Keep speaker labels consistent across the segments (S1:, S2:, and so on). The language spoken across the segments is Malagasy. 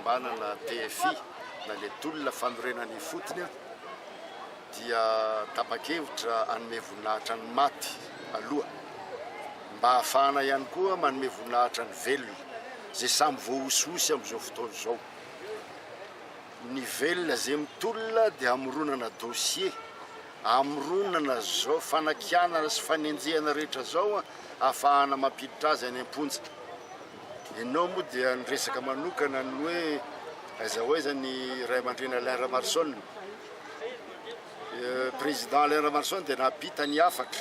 S1: fikambanana TFI na le tolona fanorenany fotony dia tapa-kevitra anome voninahitra ny maty aloha mba ahafahana ihany koa manome voninahitra ny velona zay samy voahosihosy amin'izao fotoana izao. Ny velona zay mitolona dia amoronana dossier, amoronana zao fanakianana sy fanenjehana rehetra zao ahafahana mampiditra azy any am-ponja. Ianao moa dia niresaka manokana ny hoe aiza hoaiza ny ray aman-dreny Alain Ramarsson. Président Alain Ramarsson dia napita ny afatra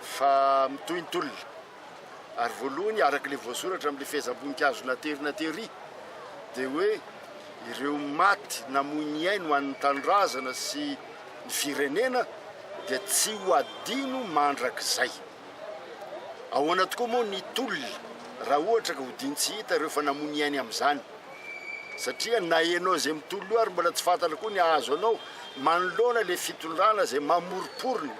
S1: fa mitohy ny tolona ary voalohany araka le voasoratra amin'le fehezam-boninkazo naterina tery dia hoe ireo maty namoy ny ainy ho an'ny tanindrazana sy ny firenena dia tsy ho adino mandrak'izay. Ahoana tokoa moa ny tolona raha ohatra ka hodiny tsy hita ireo fa namoy ny ainy amin'izany, satria na ianao zay mitolo ary mbola tsy fantatra koa ny azo anao manoloana le fitondrana zay mamoriporiny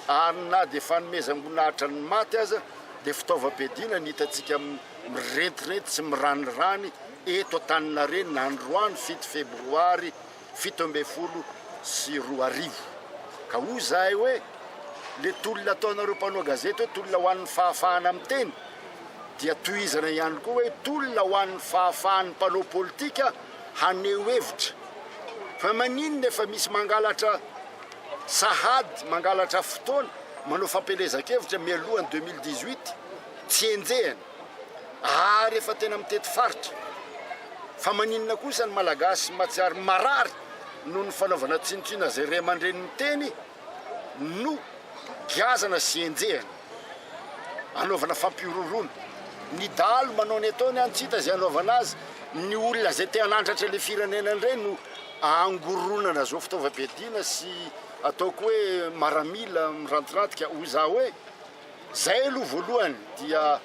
S1: ary na dia fanomezam-boninahitra ny maty aza dia fitaovam-piadiana ny hitantsika mirentirety sy miranirany eto Antaninarenina androany 7 febroary 1724. Ka hoy zahay hoe le tolona ataonareo mpanao gazety hoe tolona ho an'ny fahafahana amin'ny teny dia tohizana ihany koa hoe tolona ho an'ny fahafahan'ny mpanao politika haneho hevitra. Fa maninona efa misy mangalatra sahady, mangalatra fotoana manao fampelezan-kevitra mialohany 2018 tsy enjehany ary efa tena mitety faritra. Fa maninona kosa ny malagasy matsiary marary noho ny fanaovana tsinontsina zay ray aman-dreny miteny no giazana sy enjehany anaovana fampiororona. Ny dalo manao ny ataony antsita zay anaovana azy, ny olona zay te hanandratra le firenenany ireny no angoronana zao fitaovam-piadiana sy ataoko hoe maramila mirantirantika ho za hoe zay aloha voalohany dia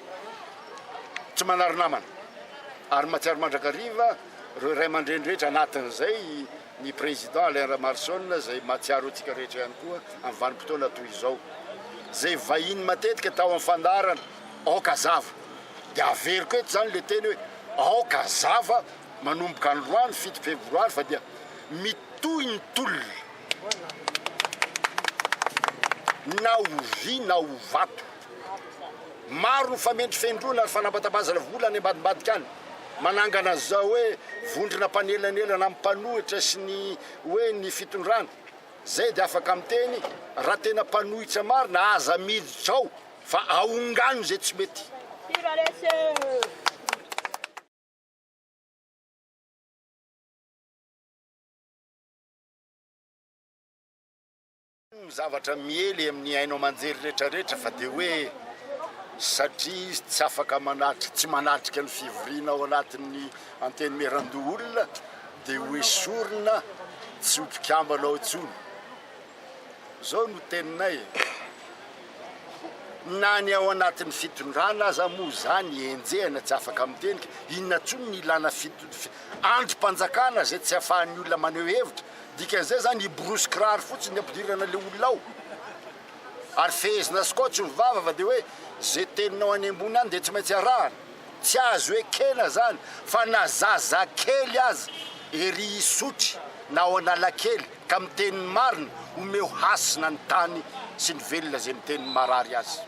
S1: tsy manary namana ary matsiary mandrakariva reo ray aman-dreny rehetra anatin'izay ny président Alain Ramarsson zay matsiaro antsika rehetra ihany koa amin'ny vanim-potoana toy izao, zay vahiny matetika tao amin'ny fandarana aoka zava dia averiko eto zany le teny hoe aoka zava manomboka androany 7 febroary fa dia mitohy ny tolona na ho vy na ho vato. Maro ny famendry fendrona ary fanampatabazana vola any ambadimbadika any manangana zao hoe vondrona mpanelanelana amin'ny mpanohitra sy ny hoe ny fitondrana. Zay dia afaka miteny raha tena mpanohitra marina aza miditra ao fa aongano zay tsy mety. Zavatra miely amin'ny ainao manjery rehetrarehetra fa dia hoe satria tsy afaka tsy manatrika ny fivoriana ao anatin'ny anteny merandoha olona dia hoe sorona tsy ompikambanao intsony. Zao no teninay na ny ao anatin'ny fitondrana aza moa zany enjehana tsy afaka mitenika inona tsony ny ilana androm-panjakana zay tsy ahafahan'ny olona maneho hevitra dikan'izay zany iborosy-kiraro fotsiny ny ampidirana le olona ao ary fehezina skotsy ny vava fa dia hoe zay teninao any ambony any dia tsy maintsy arahana, tsy azo hoe kena zany fa na zaza kely azy ery isotry na ao analakely ka miteniny marina omeo hasina ny tany sy ny velona zay miteniny marary azy.